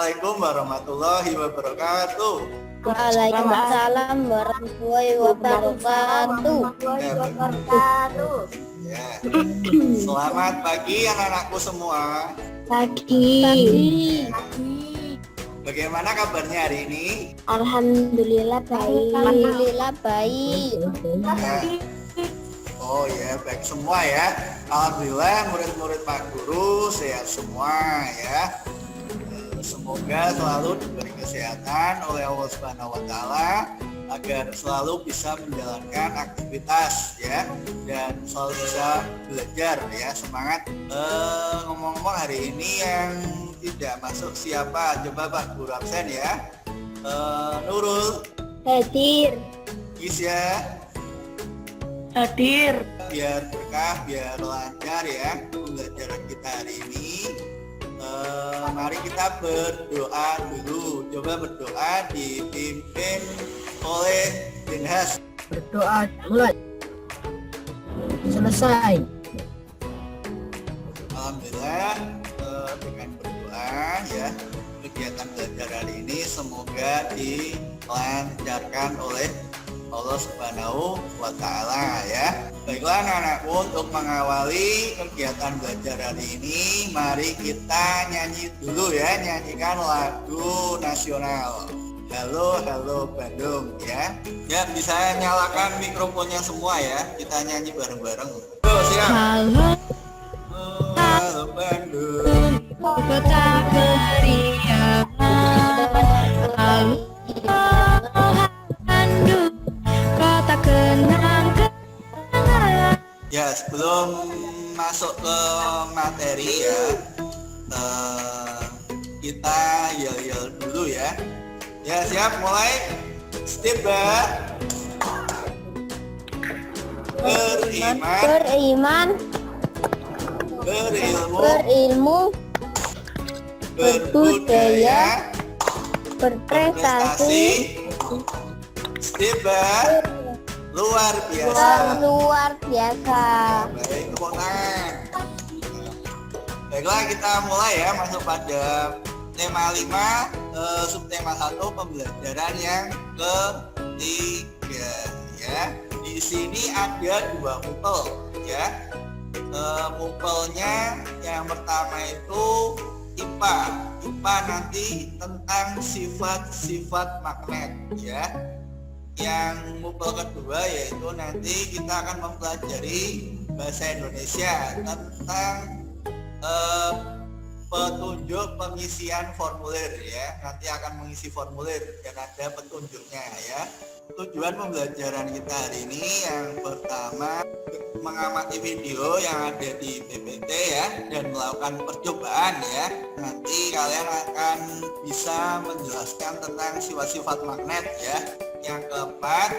Assalamualaikum warahmatullahi wabarakatuh. Waalaikumsalam warahmatullahi wabarakatuh. Ya. Selamat pagi anak-anakku semua. Pagi. Bagaimana kabarnya hari ini? Alhamdulillah baik. Alhamdulillah baik. Ya. Oh ya, baik semua ya. Alhamdulillah murid-murid Pak Guru sehat semua ya. Semoga selalu diberi kesehatan oleh Allah Subhanahu wa taala agar selalu bisa menjalankan aktivitas ya dan selalu bisa belajar ya. Semangat. Ngomong-ngomong hari ini yang tidak masuk siapa? Coba Pak Guru absen ya. Nurul Hadir. Gisya hadir. Biar berkah, biar lancar ya pembelajaran kita hari ini. Mari kita berdoa dulu. Coba berdoa dipimpin oleh Dinhas. Berdoa mulai. Selesai. Alhamdulillah dengan berdoa ya kegiatan belajar hari ini semoga dilancarkan oleh Allah Subhanahu wa taala ya. Baiklah anak-anakku, untuk mengawali kegiatan belajar hari ini mari kita nyanyi dulu ya, nyanyikan lagu nasional. Halo halo Bandung ya. Ya, bisa nyalakan mikrofonnya semua ya. Kita nyanyi bareng-bareng. Siap. Halo Halo Bandung. kota keriangan. Halo Bandung, kota kenang-kenangan. Ya, sebelum masuk ke materi ya, kita yel-yel dulu ya. Ya, siap, mulai. Stiba. Beriman, Berilmu, berilmu, berbudaya, berprestasi, Stiba, luar biasa. luar biasa. Baik, tepuk tangan. Baiklah, kita mulai ya, masuk pada tema 5, subtema 1, pembelajaran yang ketiga ya. Di sini ada 2 mupel ya. Mupelnya yang pertama itu IPA. IPA nanti tentang sifat-sifat magnet ya. Yang mupel kedua yaitu nanti kita akan mempelajari bahasa Indonesia tentang petunjuk pengisian formulir ya. Nanti akan mengisi formulir dan ada petunjuknya ya. Tujuan pembelajaran kita hari ini yang pertama mengamati video yang ada di PPT ya dan melakukan percobaan ya. Nanti kalian akan bisa menjelaskan tentang sifat-sifat magnet ya. Yang keempat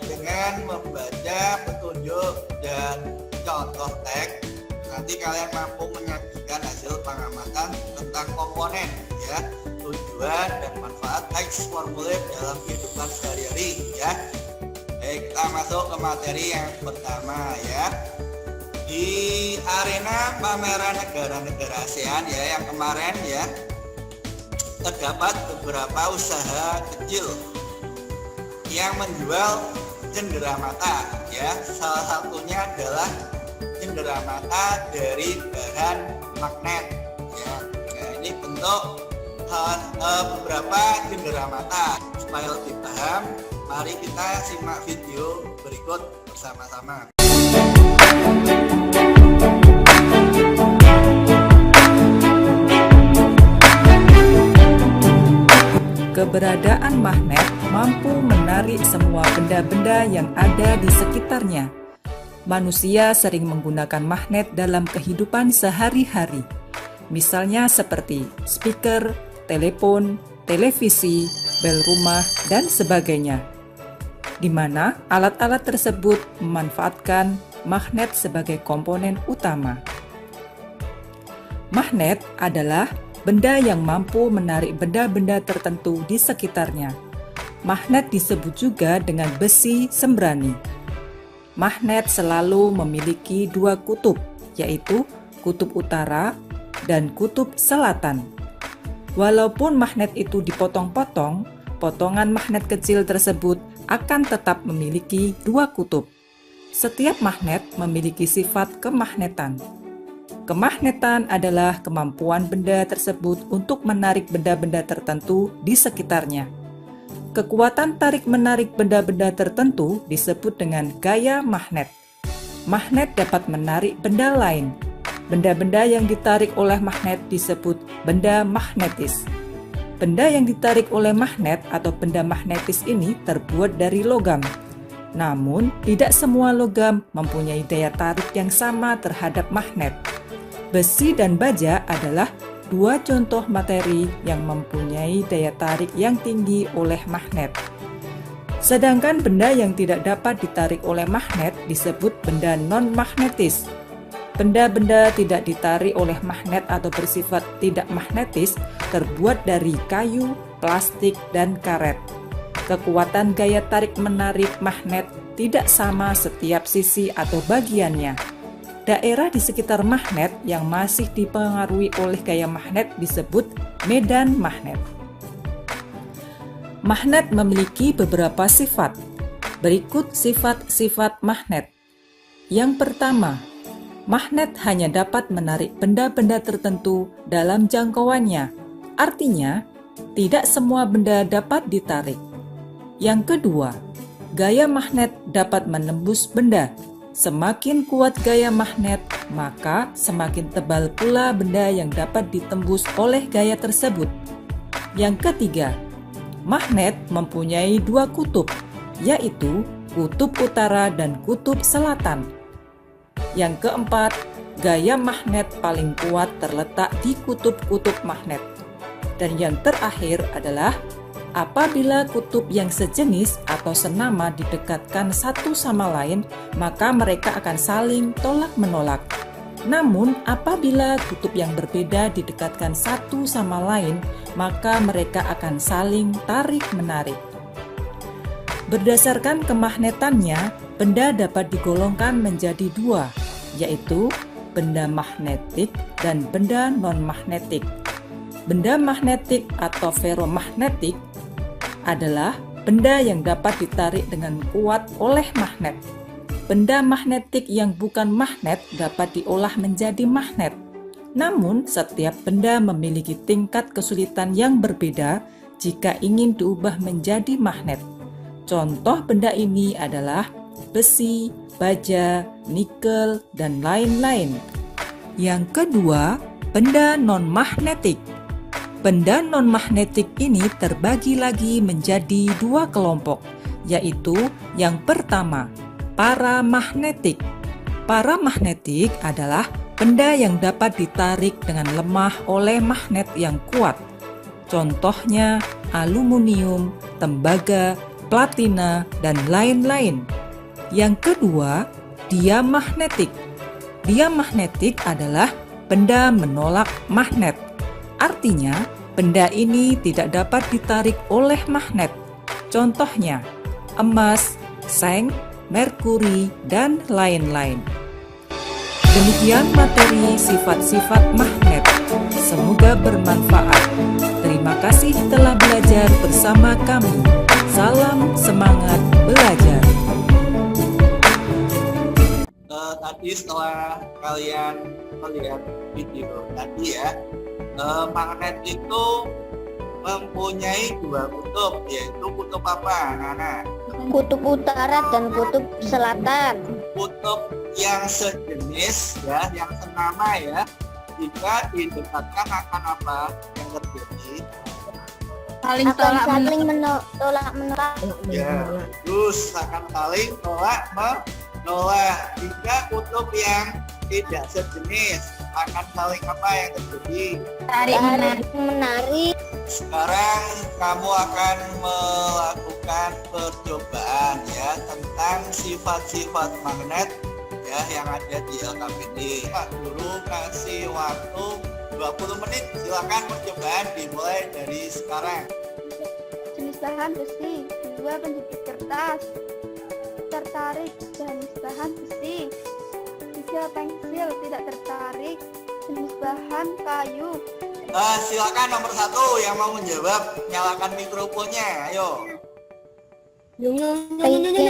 dengan membaca petunjuk dan contoh teks nanti kalian mampu menyajikan hasil pengamatan tentang komponen ya, tujuan dan manfaat teks formulir dalam kehidupan sehari-hari ya. Baik, kita masuk ke materi yang pertama ya. Di arena pameran negara-negara ASEAN ya yang kemarin ya, terdapat beberapa usaha kecil yang menjual cendera mata ya. Salah satunya adalah cendera mata dari bahan magnet ya. Nah, ini bentuk beberapa cendera mata. Supaya lebih paham, mari kita simak video berikut bersama-sama. Keberadaan magnet mampu menarik semua benda-benda yang ada di sekitarnya. Manusia sering menggunakan magnet dalam kehidupan sehari-hari, misalnya seperti speaker, telepon, televisi, bel rumah, dan sebagainya, di mana alat-alat tersebut memanfaatkan magnet sebagai komponen utama. Magnet adalah benda yang mampu menarik benda-benda tertentu di sekitarnya. Magnet disebut juga dengan besi sembrani. Magnet selalu memiliki 2 kutub, yaitu kutub utara dan kutub selatan. Walaupun magnet itu dipotong-potong, potongan magnet kecil tersebut akan tetap memiliki dua kutub. Setiap magnet memiliki sifat kemagnetan. Kemagnetan adalah kemampuan benda tersebut untuk menarik benda-benda tertentu di sekitarnya. Kekuatan tarik-menarik benda-benda tertentu disebut dengan gaya magnet. Magnet dapat menarik benda lain. Benda-benda yang ditarik oleh magnet disebut benda magnetis. Benda yang ditarik oleh magnet atau benda magnetis ini terbuat dari logam. Namun, tidak semua logam mempunyai daya tarik yang sama terhadap magnet. Besi dan baja adalah dua contoh materi yang mempunyai daya tarik yang tinggi oleh magnet. Sedangkan benda yang tidak dapat ditarik oleh magnet disebut benda non-magnetis. Benda-benda tidak ditarik oleh magnet atau bersifat tidak magnetis terbuat dari kayu, plastik, dan karet. Kekuatan gaya tarik-menarik magnet tidak sama setiap sisi atau bagiannya. Daerah di sekitar magnet yang masih dipengaruhi oleh gaya magnet disebut medan magnet. Magnet memiliki beberapa sifat. Berikut sifat-sifat magnet. Yang pertama, magnet hanya dapat menarik benda-benda tertentu dalam jangkauannya. Artinya, tidak semua benda dapat ditarik. Yang kedua, gaya magnet dapat menembus benda. Semakin kuat gaya magnet, maka semakin tebal pula benda yang dapat ditembus oleh gaya tersebut. Yang ketiga, magnet mempunyai dua kutub, yaitu kutub utara dan kutub selatan. Yang keempat, gaya magnet paling kuat terletak di kutub-kutub magnet. Dan yang terakhir adalah apabila kutub yang sejenis atau senama didekatkan satu sama lain, maka mereka akan saling tolak-menolak. Namun, apabila kutub yang berbeda didekatkan satu sama lain, maka mereka akan saling tarik-menarik. Berdasarkan kemagnetannya, benda dapat digolongkan menjadi dua, yaitu benda magnetik dan benda non-magnetik. Benda magnetik atau ferromagnetik adalah benda yang dapat ditarik dengan kuat oleh magnet. Benda magnetik yang bukan magnet dapat diolah menjadi magnet. Namun, setiap benda memiliki tingkat kesulitan yang berbeda jika ingin diubah menjadi magnet. Contoh benda ini adalah besi, baja, nikel, dan lain-lain. Yang kedua, benda non-magnetik. Benda non-magnetik ini terbagi lagi menjadi dua kelompok, yaitu yang pertama, paramagnetik. Paramagnetik adalah benda yang dapat ditarik dengan lemah oleh magnet yang kuat. Contohnya aluminium, tembaga, platina, dan lain-lain. Yang kedua, diamagnetik. Diamagnetik adalah benda menolak magnet. Artinya, benda ini tidak dapat ditarik oleh magnet. Contohnya, emas, seng, merkuri, dan lain-lain. Demikian materi sifat-sifat magnet. Semoga bermanfaat. Terima kasih telah belajar bersama kami. Salam semangat belajar. Tadi setelah kalian melihat video tadi ya, magnet itu mempunyai dua kutub, yaitu kutub apa, Nana? Kutub utara dan kutub selatan. Kutub yang sejenis ya, yang senama ya, jika didekatkan akan apa yang terjadi? Saling Akan saling tolak-menolak. Ya, terus akan saling tolak-menolak. Jika kutub yang tidak sejenis akan saling apa yang terjadi? Menarik. Sekarang kamu akan melakukan percobaan ya tentang sifat-sifat magnet ya yang ada di LKPD. Pak Guru kasih waktu 20 menit. Silakan percobaan dimulai dari sekarang. Jenis bahan besi. 2. Penjepit kertas. Tertarik jenis bahan besi. 3. Pensil tidak tertarik jenis bahan kayu. Silakan nomor 1 yang mau menjawab, nyalakan mikrofonnya. Ayo.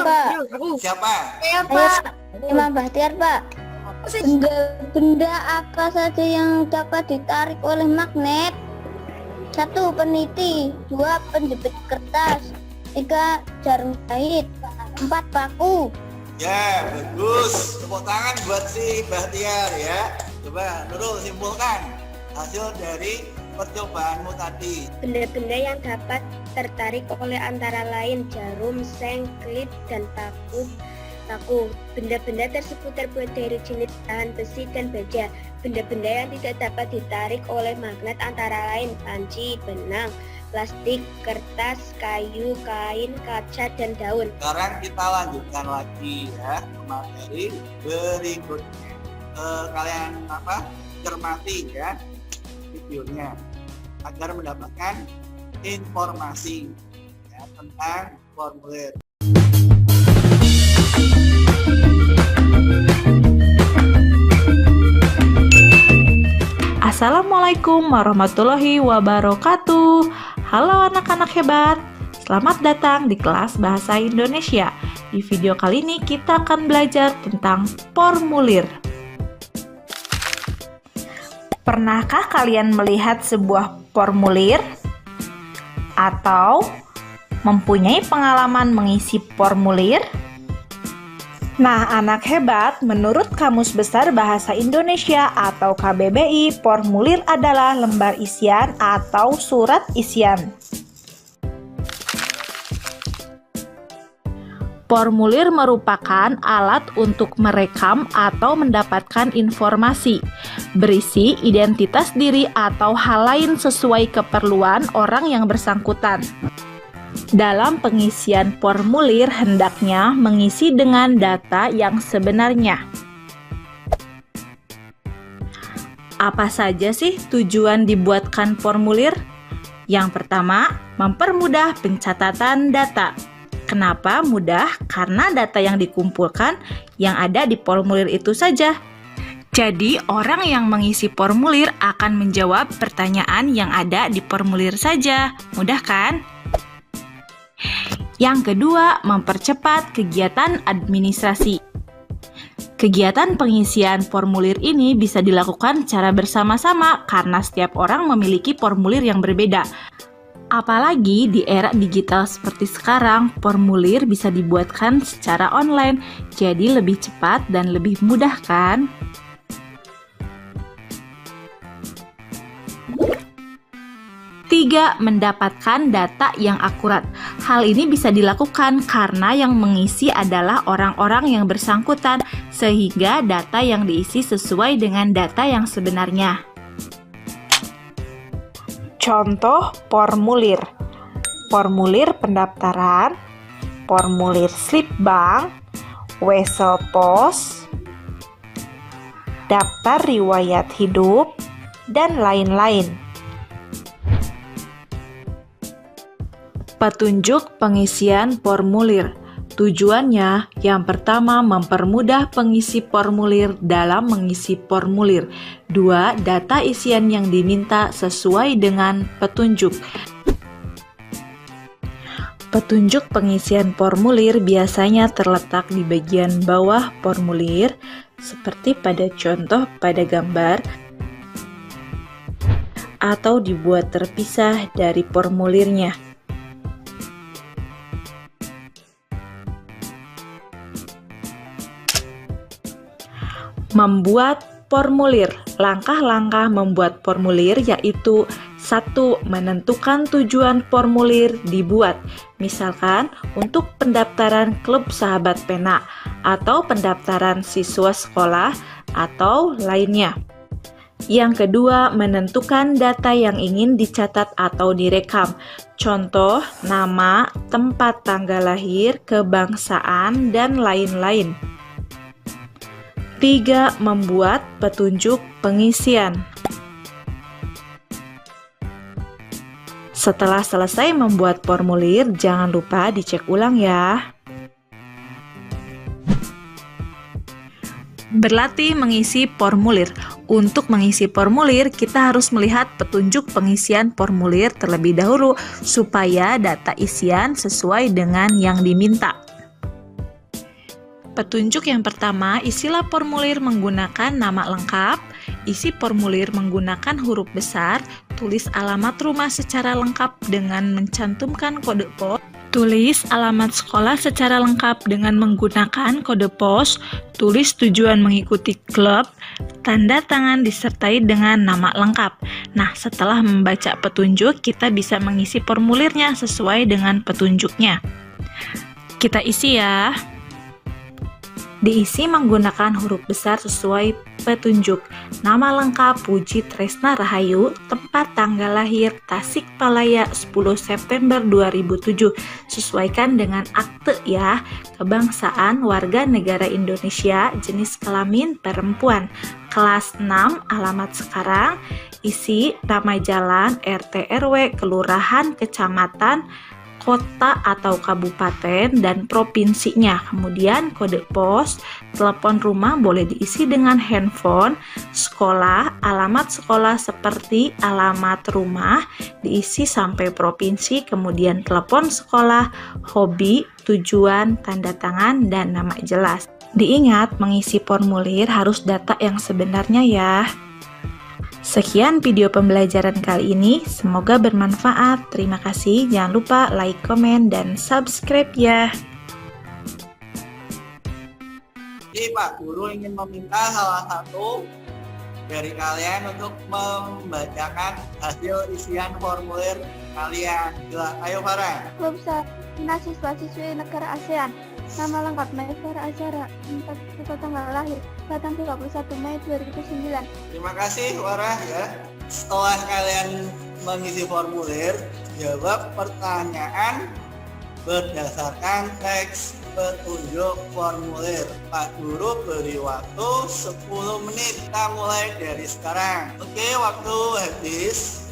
Pak. Siapa? Saya Pak. Imam Bahtiar, Pak. Benda-benda apa saja yang dapat ditarik oleh magnet? 1. Peniti. 2. Penjepit kertas. 3. Jarum jahit. 4. Paku. Ya, bagus. Tepuk tangan buat si Bahtiar ya. Coba Nurul simpulkan hasil dari percobaanmu tadi. Benda-benda yang dapat tertarik oleh antara lain jarum, seng, klip, dan paku. Benda-benda tersebut terbuat dari jenis bahan besi dan baja. Benda-benda yang tidak dapat ditarik oleh magnet antara lain panci, benang, plastik, kertas, kayu, kain, kaca, dan daun. Sekarang kita lanjutkan lagi ya ke materi berikutnya. Kalian cermati ya videonya agar mendapatkan informasi ya, tentang formulir. Assalamualaikum warahmatullahi wabarakatuh. Halo anak-anak hebat, selamat datang di kelas Bahasa Indonesia. Di video kali ini kita akan belajar tentang formulir. Pernahkah kalian melihat sebuah formulir? Atau mempunyai pengalaman mengisi formulir? Nah, anak hebat, menurut Kamus Besar Bahasa Indonesia atau KBBI, formulir adalah lembar isian atau surat isian. Formulir merupakan alat untuk merekam atau mendapatkan informasi, berisi identitas diri atau hal lain sesuai keperluan orang yang bersangkutan. Dalam pengisian formulir hendaknya mengisi dengan data yang sebenarnya. Apa saja sih tujuan dibuatkan formulir? Yang pertama, mempermudah pencatatan data. Kenapa mudah? Karena data yang dikumpulkan yang ada di formulir itu saja. Jadi, orang yang mengisi formulir akan menjawab pertanyaan yang ada di formulir saja. Mudah kan? Yang kedua, mempercepat kegiatan administrasi. Kegiatan pengisian formulir ini bisa dilakukan secara bersama-sama karena setiap orang memiliki formulir yang berbeda. Apalagi di era digital seperti sekarang, formulir bisa dibuatkan secara online, jadi lebih cepat dan lebih mudah kan? Tiga, mendapatkan data yang akurat. Hal ini bisa dilakukan karena yang mengisi adalah orang-orang yang bersangkutan, sehingga data yang diisi sesuai dengan data yang sebenarnya. Contoh formulir: formulir pendaftaran, formulir slip bank, wesel pos, daftar riwayat hidup, dan lain-lain. Petunjuk pengisian formulir. Tujuannya, yang pertama, mempermudah pengisi formulir dalam mengisi formulir. 2. Data isian yang diminta sesuai dengan petunjuk. Petunjuk pengisian formulir biasanya terletak di bagian bawah formulir, seperti pada contoh pada gambar, atau dibuat terpisah dari formulirnya. Membuat formulir. Langkah-langkah membuat formulir yaitu: 1. Menentukan tujuan formulir dibuat. Misalkan untuk pendaftaran klub sahabat pena atau pendaftaran siswa sekolah atau lainnya. Yang kedua, menentukan data yang ingin dicatat atau direkam. Contoh, nama, tempat tanggal lahir, kebangsaan, dan lain-lain. 3. Membuat petunjuk pengisian. Setelah selesai membuat formulir, jangan lupa dicek ulang ya. Berlatih mengisi formulir. Untuk mengisi formulir, kita harus melihat petunjuk pengisian formulir terlebih dahulu supaya data isian sesuai dengan yang diminta. Petunjuk yang pertama, isilah formulir menggunakan nama lengkap, isi formulir menggunakan huruf besar, tulis alamat rumah secara lengkap dengan mencantumkan kode pos, tulis alamat sekolah secara lengkap dengan menggunakan kode pos, tulis tujuan mengikuti klub, tanda tangan disertai dengan nama lengkap. Nah, setelah membaca petunjuk, kita bisa mengisi formulirnya sesuai dengan petunjuknya. Kita isi ya. Diisi menggunakan huruf besar sesuai petunjuk. Nama lengkap Puji Tresna Rahayu, tempat tanggal lahir Tasikmalaya 10 September 2007. Sesuaikan dengan akte ya. Kebangsaan warga negara Indonesia, jenis kelamin perempuan. Kelas 6, alamat sekarang. Isi nama jalan, RT RW, kelurahan, kecamatan, kota atau kabupaten dan provinsinya. Kemudian kode pos, telepon rumah boleh diisi dengan handphone, sekolah, alamat sekolah seperti alamat rumah diisi sampai provinsi, kemudian telepon sekolah, hobi, tujuan, tanda tangan dan nama jelas. Diingat mengisi formulir harus data yang sebenarnya ya. Sekian video pembelajaran kali ini, semoga bermanfaat. Terima kasih, jangan lupa like, komen, dan subscribe ya. Jadi Pak Guru ingin meminta salah satu dari kalian untuk membacakan hasil isian formulir kalian. Ayo Farah. Klub siswa-siswi negara ASEAN. Nama lengkap Maisara Azhara, tempat tanggal lahir, Batang 31 Mei 2009. Terima kasih Farah ya. Setelah kalian mengisi formulir, jawab pertanyaan berdasarkan teks petunjuk formulir. Pak Guru beri waktu 10 menit. Kita mulai dari sekarang. Oke, waktu habis.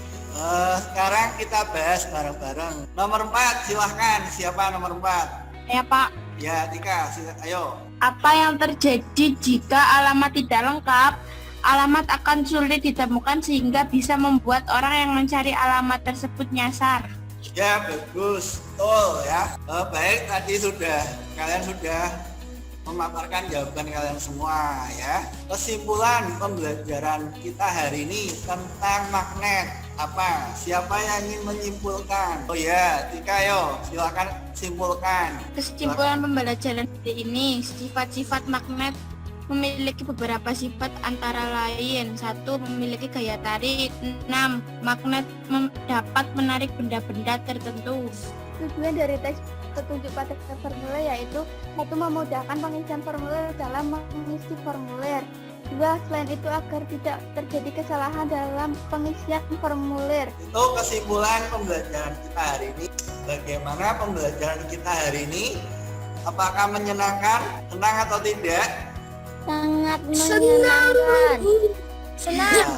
Sekarang kita bahas bareng-bareng. Nomor 4, silahkan. Siapa nomor 4? Ya Pak. Ya, Tika, ayo. Apa yang terjadi jika alamat tidak lengkap? Alamat akan sulit ditemukan sehingga bisa membuat orang yang mencari alamat tersebut nyasar. Ya, bagus. Betul ya. Baik, tadi kalian sudah memaparkan jawaban kalian semua ya. Kesimpulan pembelajaran kita hari ini tentang magnet apa? Siapa yang ingin menyimpulkan? Oh ya, Tika, yo, silakan simpulkan. Kesimpulan pembelajaran hari ini, sifat-sifat magnet memiliki beberapa sifat antara lain. 1. Memiliki gaya tarik. 6. Magnet dapat menarik benda-benda tertentu. Tujuan dari teks petunjuk pada formulir yaitu 1. Memudahkan pengisian formulir dalam mengisi formulir. 2. Selain itu agar tidak terjadi kesalahan dalam pengisian formulir. Itu kesimpulan pembelajaran kita hari ini. Bagaimana pembelajaran kita hari ini? Apakah menyenangkan? Senang atau tidak? Sangat menyenangkan. Ya,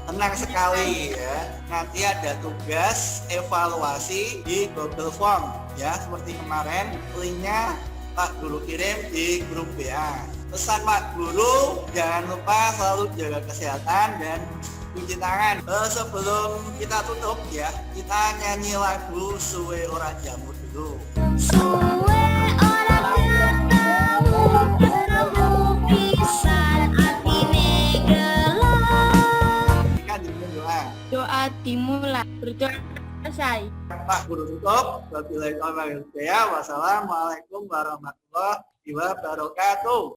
senang sekali ya. Nanti ada tugas evaluasi di Google Form ya, seperti kemarin. Linknya Pak Guru kirim di grup WA. Pesan Pak Guru, jangan lupa selalu jaga kesehatan dan cuci tangan. Sebelum kita tutup ya, kita nyanyi lagu Suwe Ora Jamu dulu. Suwe ora ketemu, beremu pisan atine gelap. Kan dibikin doa. Doa dimulai. Berdoa selesai. Pak Guru tutup. Wassalamualaikum warahmatullahi wabarakatuh.